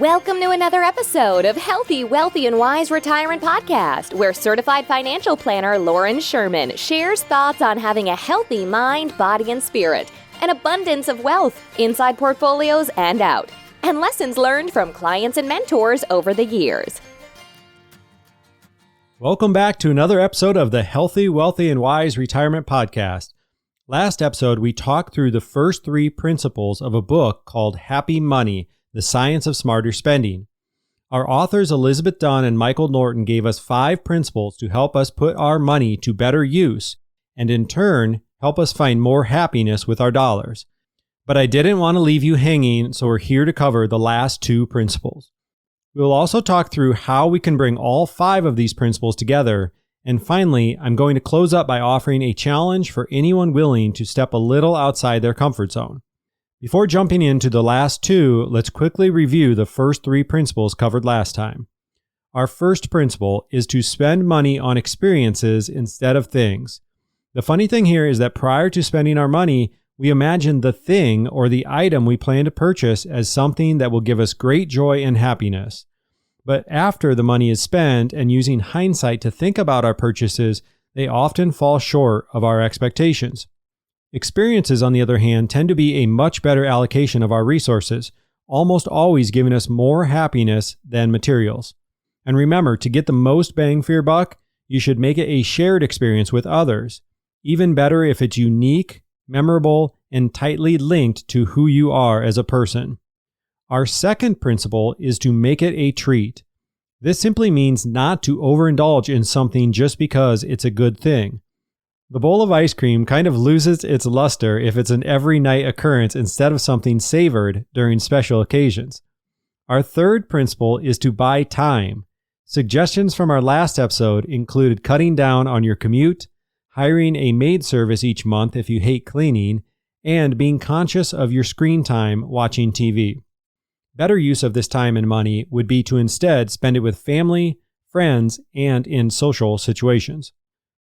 Welcome to another episode of Healthy, Wealthy, and Wise Retirement Podcast, where certified financial planner Lauren Sherman shares thoughts on having a healthy mind, body, and spirit, an abundance of wealth inside portfolios and out, and lessons learned from clients and mentors over the years. Welcome back to another episode of the Healthy, Wealthy, and Wise Retirement Podcast. Last episode, we talked through the first three principles of a book called Happy Money: The Science of Smarter Spending. Our authors Elizabeth Dunn and Michael Norton gave us 5 principles to help us put our money to better use and in turn help us find more happiness with our dollars. But I didn't want to leave you hanging, so we're here to cover the last 2 principles. We'll also talk through how we can bring all 5 of these principles together. And finally, I'm going to close up by offering a challenge for anyone willing to step a little outside their comfort zone. Before jumping into the last 2, let's quickly review the first 3 principles covered last time. Our first principle is to spend money on experiences instead of things. The funny thing here is that prior to spending our money, we imagine the thing or the item we plan to purchase as something that will give us great joy and happiness. But after the money is spent and using hindsight to think about our purchases, they often fall short of our expectations. Experiences, on the other hand, tend to be a much better allocation of our resources, almost always giving us more happiness than materials. And remember, to get the most bang for your buck, you should make it a shared experience with others. Even better if it's unique, memorable, and tightly linked to who you are as a person. Our second principle is to make it a treat. This simply means not to overindulge in something just because it's a good thing. The bowl of ice cream kind of loses its luster if it's an every night occurrence instead of something savored during special occasions. Our third principle is to buy time. Suggestions from our last episode included cutting down on your commute, hiring a maid service each month if you hate cleaning, and being conscious of your screen time watching TV. Better use of this time and money would be to instead spend it with family, friends, and in social situations.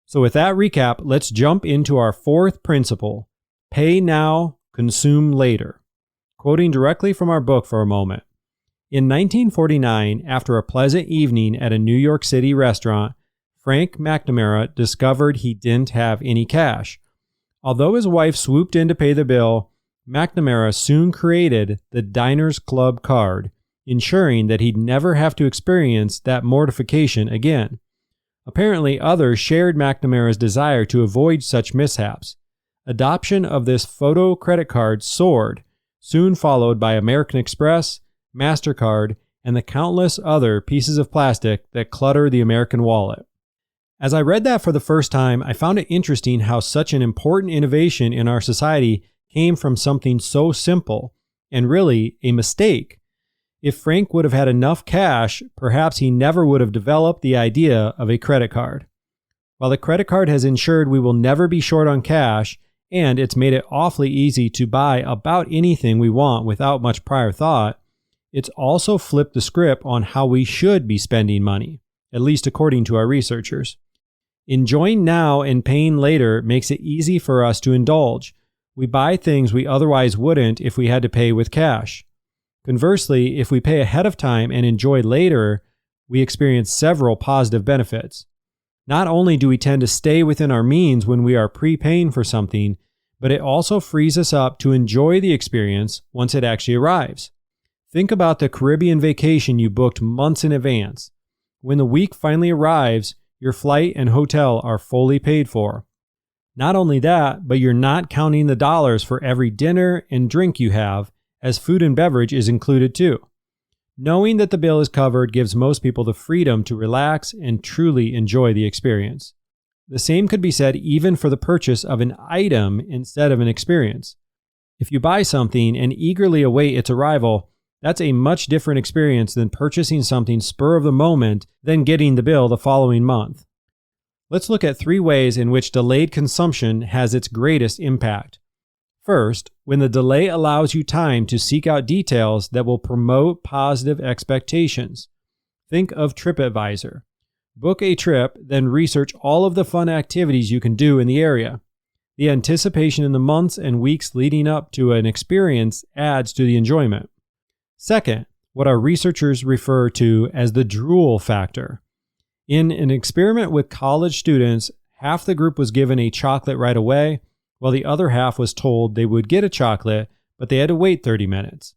So with that recap, let's jump into our fourth principle: pay now, consume later. Quoting directly from our book for a moment. In 1949, after a pleasant evening at a New York City restaurant, Frank McNamara discovered he didn't have any cash. Although his wife swooped in to pay the bill, McNamara soon created the Diners Club card, ensuring that he'd never have to experience that mortification again. Apparently, others shared McNamara's desire to avoid such mishaps. Adoption of this photo credit card soared, soon followed by American Express, MasterCard, and the countless other pieces of plastic that clutter the American wallet. As I read that for the first time, I found it interesting how such an important innovation in our society came from something so simple, and really a mistake. If Frank would have had enough cash, perhaps he never would have developed the idea of a credit card. While the credit card has ensured we will never be short on cash, and it's made it awfully easy to buy about anything we want without much prior thought, it's also flipped the script on how we should be spending money, at least according to our researchers. Enjoying now and paying later makes it easy for us to indulge. We buy things we otherwise wouldn't if we had to pay with cash. Conversely, if we pay ahead of time and enjoy later, we experience several positive benefits. Not only do we tend to stay within our means when we are prepaying for something, but it also frees us up to enjoy the experience once it actually arrives. Think about the Caribbean vacation you booked months in advance. When the week finally arrives, your flight and hotel are fully paid for. Not only that, but you're not counting the dollars for every dinner and drink you have, as food and beverage is included too. Knowing that the bill is covered gives most people the freedom to relax and truly enjoy the experience. The same could be said even for the purchase of an item instead of an experience. If you buy something and eagerly await its arrival, that's a much different experience than purchasing something spur of the moment, then getting the bill the following month. Let's look at 3 ways in which delayed consumption has its greatest impact. First, when the delay allows you time to seek out details that will promote positive expectations. Think of TripAdvisor. Book a trip, then research all of the fun activities you can do in the area. The anticipation in the months and weeks leading up to an experience adds to the enjoyment. Second, what our researchers refer to as the drool factor. In an experiment with college students, half the group was given a chocolate right away, while the other half was told they would get a chocolate, but they had to wait 30 minutes.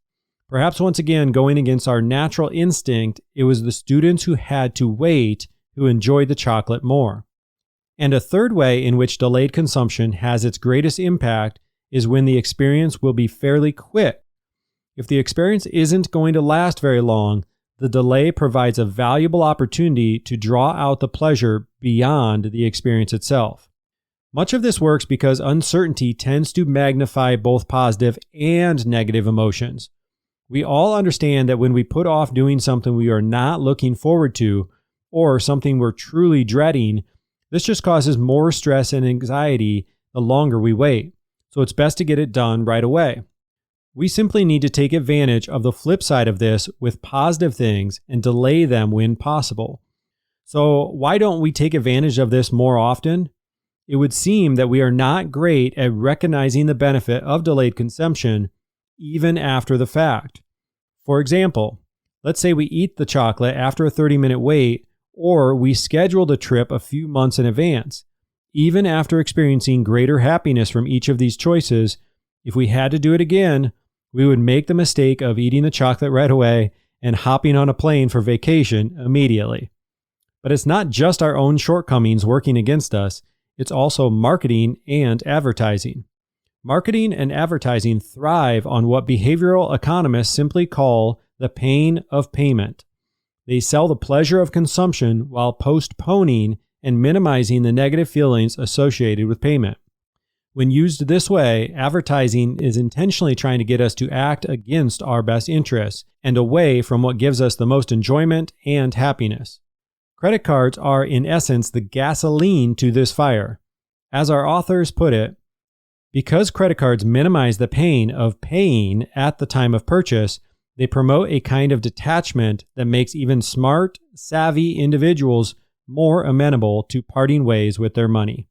Perhaps once again, going against our natural instinct, it was the students who had to wait who enjoyed the chocolate more. And a third way in which delayed consumption has its greatest impact is when the experience will be fairly quick. If the experience isn't going to last very long, the delay provides a valuable opportunity to draw out the pleasure beyond the experience itself. Much of this works because uncertainty tends to magnify both positive and negative emotions. We all understand that when we put off doing something we are not looking forward to, or something we're truly dreading, this just causes more stress and anxiety the longer we wait. So it's best to get it done right away. We simply need to take advantage of the flip side of this with positive things and delay them when possible. So why don't we take advantage of this more often? It would seem that we are not great at recognizing the benefit of delayed consumption even after the fact. For example, let's say we eat the chocolate after a 30-minute wait, or we schedule the trip a few months in advance. Even after experiencing greater happiness from each of these choices, if we had to do it again, we would make the mistake of eating the chocolate right away and hopping on a plane for vacation immediately. But it's not just our own shortcomings working against us, it's also marketing and advertising. Marketing and advertising thrive on what behavioral economists simply call the pain of payment. They sell the pleasure of consumption while postponing and minimizing the negative feelings associated with payment. When used this way, advertising is intentionally trying to get us to act against our best interests and away from what gives us the most enjoyment and happiness. Credit cards are, in essence, the gasoline to this fire. As our authors put it, because credit cards minimize the pain of paying at the time of purchase, they promote a kind of detachment that makes even smart, savvy individuals more amenable to parting ways with their money.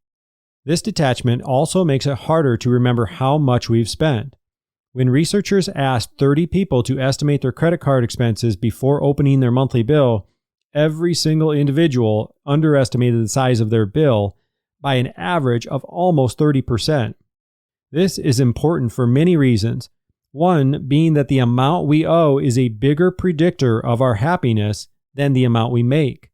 This detachment also makes it harder to remember how much we've spent. When researchers asked 30 people to estimate their credit card expenses before opening their monthly bill, every single individual underestimated the size of their bill by an average of almost 30%. This is important for many reasons. One being that the amount we owe is a bigger predictor of our happiness than the amount we make.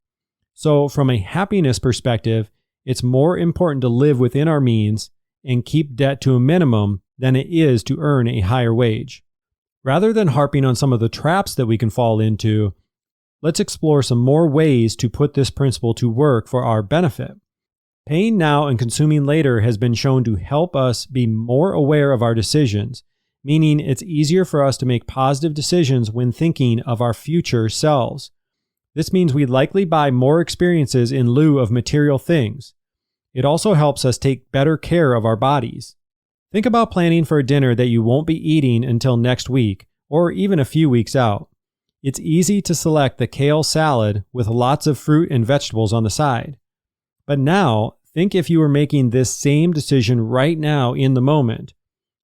So from a happiness perspective, it's more important to live within our means and keep debt to a minimum than it is to earn a higher wage. Rather than harping on some of the traps that we can fall into, let's explore some more ways to put this principle to work for our benefit. Paying now and consuming later has been shown to help us be more aware of our decisions, meaning it's easier for us to make positive decisions when thinking of our future selves. This means we'd likely buy more experiences in lieu of material things. It also helps us take better care of our bodies. Think about planning for a dinner that you won't be eating until next week, or even a few weeks out. It's easy to select the kale salad with lots of fruit and vegetables on the side. But now, think if you were making this same decision right now in the moment.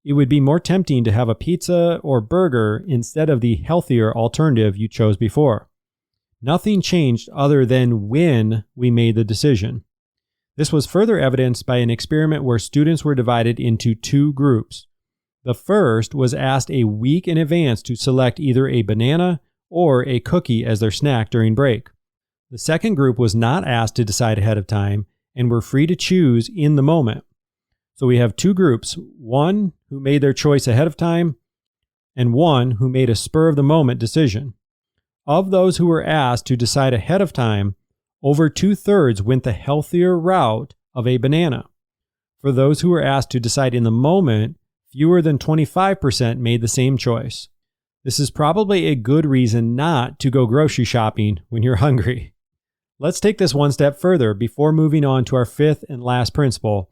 It would be more tempting to have a pizza or burger instead of the healthier alternative you chose before. Nothing changed other than when we made the decision. This was further evidenced by an experiment where students were divided into two groups. The first was asked a week in advance to select either a banana or a cookie as their snack during break. The second group was not asked to decide ahead of time and were free to choose in the moment. So we have two groups, one who made their choice ahead of time and one who made a spur-of-the-moment decision. Of those who were asked to decide ahead of time, over 2/3 went the healthier route of a banana. For those who were asked to decide in the moment, fewer than 25% made the same choice. This is probably a good reason not to go grocery shopping when you're hungry. Let's take this one step further before moving on to our fifth and last principle.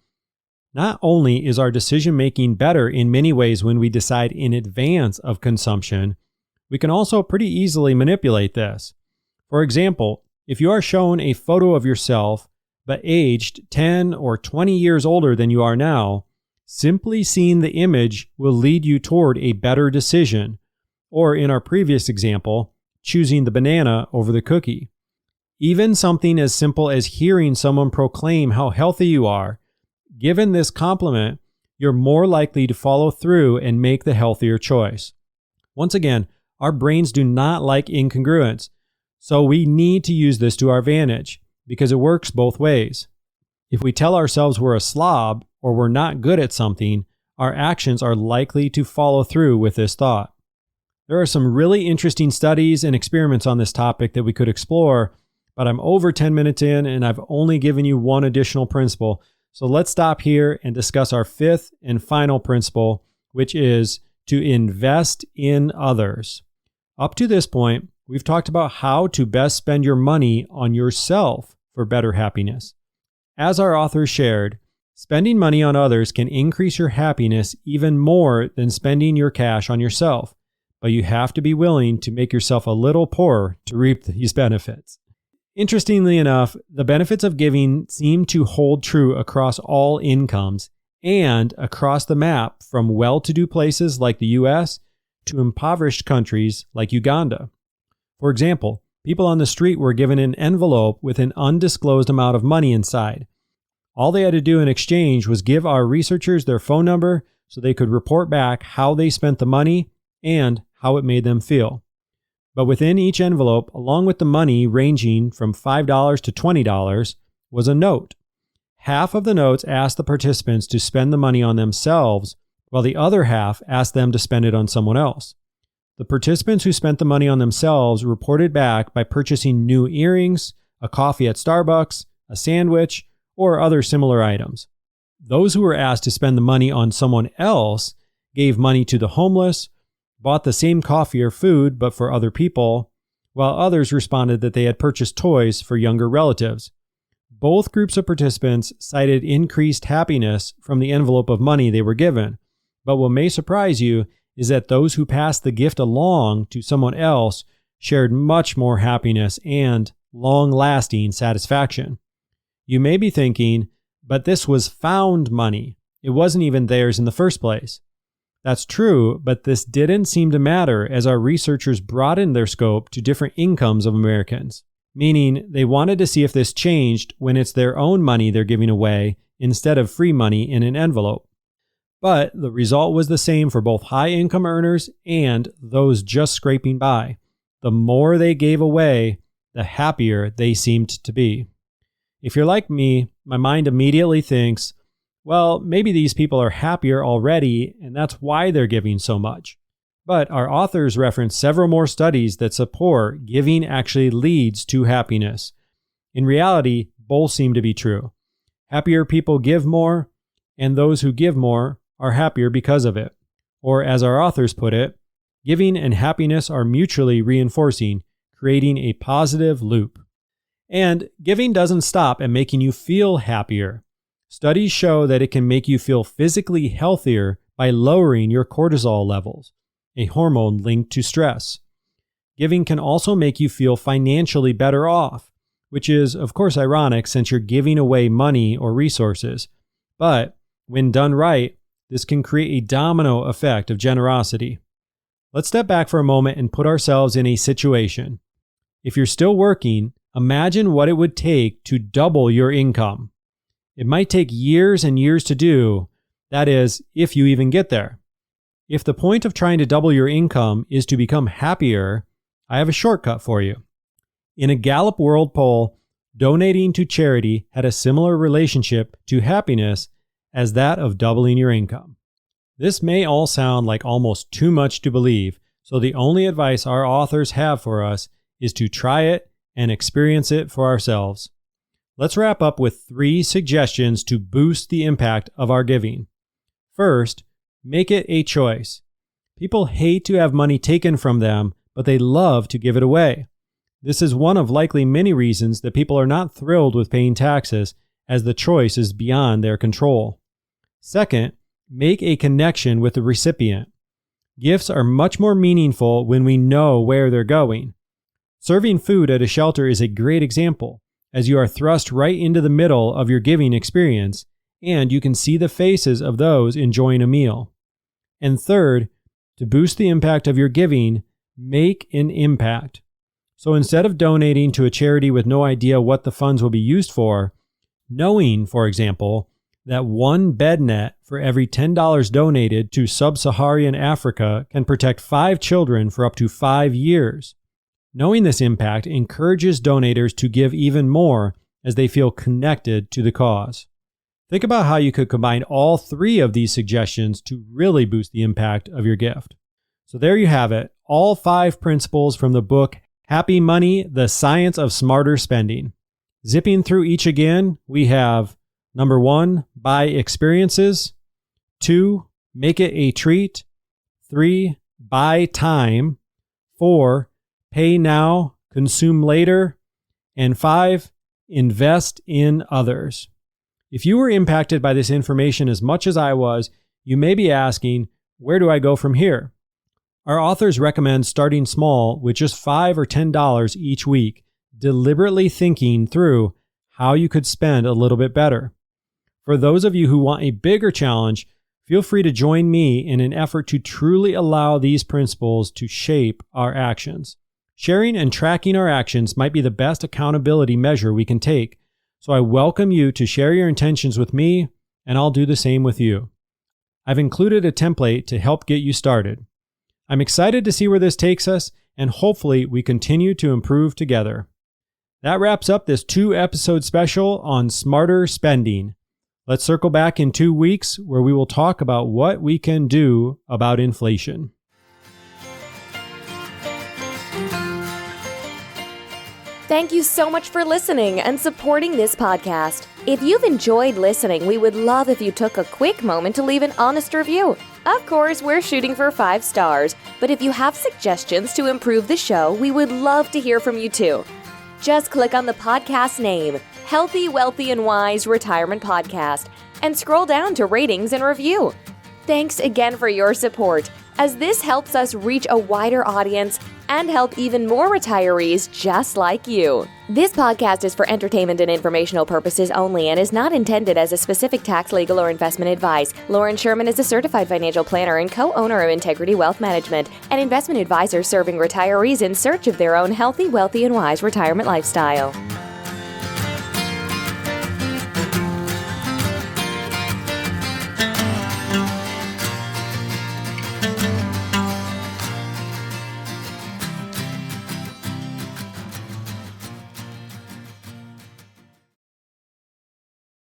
Not only is our decision-making better in many ways when we decide in advance of consumption, we can also pretty easily manipulate this. For example, if you are shown a photo of yourself, but aged 10 or 20 years older than you are now, simply seeing the image will lead you toward a better decision. or in our previous example, choosing the banana over the cookie. Even something as simple as hearing someone proclaim how healthy you are, given this compliment, you're more likely to follow through and make the healthier choice. Once again, our brains do not like incongruence, so we need to use this to our advantage because it works both ways. If we tell ourselves we're a slob or we're not good at something, our actions are likely to follow through with this thought. There are some really interesting studies and experiments on this topic that we could explore, but I'm over 10 minutes in and I've only given you one additional principle. So let's stop here and discuss our fifth and final principle, which is to invest in others. Up to this point, we've talked about how to best spend your money on yourself for better happiness. As our author shared, spending money on others can increase your happiness even more than spending your cash on yourself, but you have to be willing to make yourself a little poorer to reap these benefits. Interestingly enough, the benefits of giving seem to hold true across all incomes and across the map from well-to-do places like the US to impoverished countries like Uganda. For example, people on the street were given an envelope with an undisclosed amount of money inside. All they had to do in exchange was give our researchers their phone number so they could report back how they spent the money and how it made them feel. But within each envelope, along with the money ranging from $5 to $20, was a note. Half of the notes asked the participants to spend the money on themselves, while the other half asked them to spend it on someone else. The participants who spent the money on themselves reported back by purchasing new earrings, a coffee at Starbucks, a sandwich, or other similar items. Those who were asked to spend the money on someone else gave money to the homeless, bought the same coffee or food but for other people, while others responded that they had purchased toys for younger relatives. Both groups of participants cited increased happiness from the envelope of money they were given, but what may surprise you is that those who passed the gift along to someone else shared much more happiness and long-lasting satisfaction. You may be thinking, but this was found money. It wasn't even theirs in the first place. That's true, but this didn't seem to matter as our researchers broadened their scope to different incomes of Americans, meaning they wanted to see if this changed when it's their own money they're giving away instead of free money in an envelope. But the result was the same for both high-income earners and those just scraping by. The more they gave away, the happier they seemed to be. If you're like me, my mind immediately thinks, well, maybe these people are happier already, and that's why they're giving so much. But our authors reference several more studies that support giving actually leads to happiness. In reality, both seem to be true. Happier people give more, and those who give more are happier because of it. Or as our authors put it, giving and happiness are mutually reinforcing, creating a positive loop. And giving doesn't stop at making you feel happier. Studies show that it can make you feel physically healthier by lowering your cortisol levels, a hormone linked to stress. Giving can also make you feel financially better off, which is, of course, ironic since you're giving away money or resources. But when done right, this can create a domino effect of generosity. Let's step back for a moment and put ourselves in a situation. If you're still working, imagine what it would take to double your income. It might take years and years to do, that is, if you even get there. If the point of trying to double your income is to become happier, I have a shortcut for you. In a Gallup World poll, donating to charity had a similar relationship to happiness as that of doubling your income. This may all sound like almost too much to believe, so the only advice our authors have for us is to try it and experience it for ourselves. Let's wrap up with 3 suggestions to boost the impact of our giving. First, make it a choice. People hate to have money taken from them, but they love to give it away. This is one of likely many reasons that people are not thrilled with paying taxes, as the choice is beyond their control. Second, make a connection with the recipient. Gifts are much more meaningful when we know where they're going. Serving food at a shelter is a great example, as you are thrust right into the middle of your giving experience, and you can see the faces of those enjoying a meal. And third, To boost the impact of your giving, make an impact. So instead of donating to a charity with no idea what the funds will be used for, knowing, for example, that one bed net for every $10 donated to sub-Saharan Africa can protect 5 children for up to 5 years. Knowing this impact encourages donators to give even more as they feel connected to the cause. Think about how you could combine all 3 of these suggestions to really boost the impact of your gift. So there you have it, all 5 principles from the book Happy Money, The Science of Smarter Spending. Zipping through each again, we have number 1, buy experiences. 2, make it a treat. 3, buy time. 4, pay now, consume later. And 5, invest in others. If you were impacted by this information as much as I was, you may be asking, where do I go from here? Our authors recommend starting small with just $5 or $10 each week, deliberately thinking through how you could spend a little bit better. For those of you who want a bigger challenge, feel free to join me in an effort to truly allow these principles to shape our actions. Sharing and tracking our actions might be the best accountability measure we can take, so I welcome you to share your intentions with me, and I'll do the same with you. I've included a template to help get you started. I'm excited to see where this takes us, and hopefully we continue to improve together. That wraps up this 2-episode special on smarter spending. Let's circle back in 2 weeks where we will talk about what we can do about inflation. Thank you so much for listening and supporting this podcast. If you've enjoyed listening, we would love if you took a quick moment to leave an honest review. Of course, we're shooting for 5 stars, but if you have suggestions to improve the show, we would love to hear from you too. Just click on the podcast name, Healthy, Wealthy, and Wise Retirement Podcast, and scroll down to ratings and review. Thanks again for your support, as this helps us reach a wider audience and help even more retirees just like you. This podcast is for entertainment and informational purposes only and is not intended as a specific tax, legal, or investment advice. Lauren Sherman is a certified financial planner and co-owner of Integrity Wealth Management, an investment advisor serving retirees in search of their own healthy, wealthy, and wise retirement lifestyle.